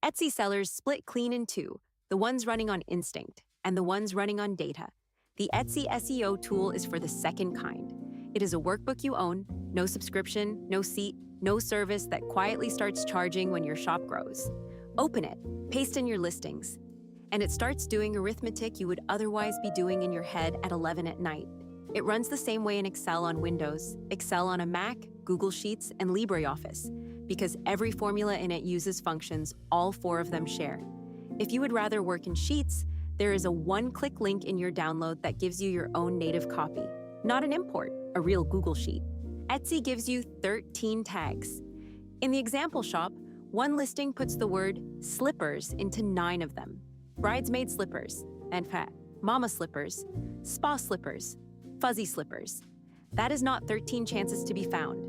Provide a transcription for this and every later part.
Etsy sellers split clean in two, the ones running on instinct and the ones running on data. The Etsy SEO tool is for the second kind. It is a workbook you own, no subscription, no seat, no service that quietly starts charging when your shop grows. Open it, paste in your listings, and it starts doing arithmetic you would otherwise be doing in your head at 11 at night. It runs the same way in Excel on Windows, Excel on a Mac, Google Sheets, and LibreOffice, because every formula in it uses functions all four of them share. If you would rather work in Sheets, there is a one-click link in your download that gives you your own native copy, not an import, a real Google Sheet. Etsy gives you 13 tags. In the example shop, one listing puts the word slippers into 9 of them. Bridesmaid slippers, mama slippers, spa slippers, fuzzy slippers. That is not 13 chances to be found.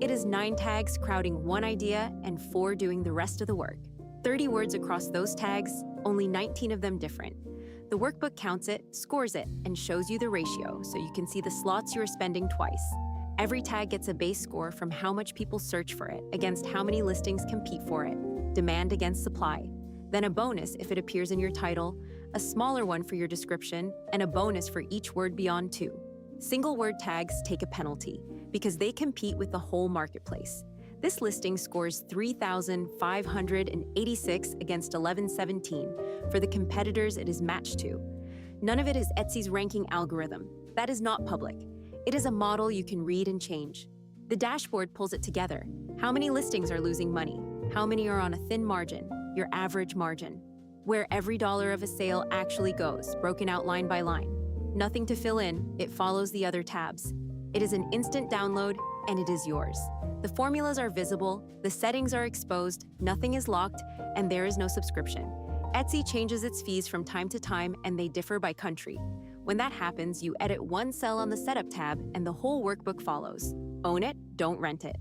It is 9 tags crowding one idea and 4 doing the rest of the work. 30 words across those tags, only 19 of them different. The workbook counts it, scores it, and shows you the ratio so you can see the slots you are spending twice. Every tag gets a base score from how much people search for it against how many listings compete for it, demand against supply. Then a bonus if it appears in your title, a smaller one for your description, and a bonus for each word beyond 2. Single word tags take a penalty because they compete with the whole marketplace. This listing scores 3,586 against 1117 for the competitors it is matched to. None of it is Etsy's ranking algorithm. That is not public. It is a model you can read and change. The dashboard pulls it together. How many listings are losing money? How many are on a thin margin, your average margin? Where every dollar of a sale actually goes, broken out line by line. Nothing to fill in, it follows the other tabs. It is an instant download, and it is yours. The formulas are visible, the settings are exposed, nothing is locked, and there is no subscription. Etsy changes its fees from time to time, and they differ by country. When that happens, you edit one cell on the Setup tab, and the whole workbook follows. Own it, don't rent it.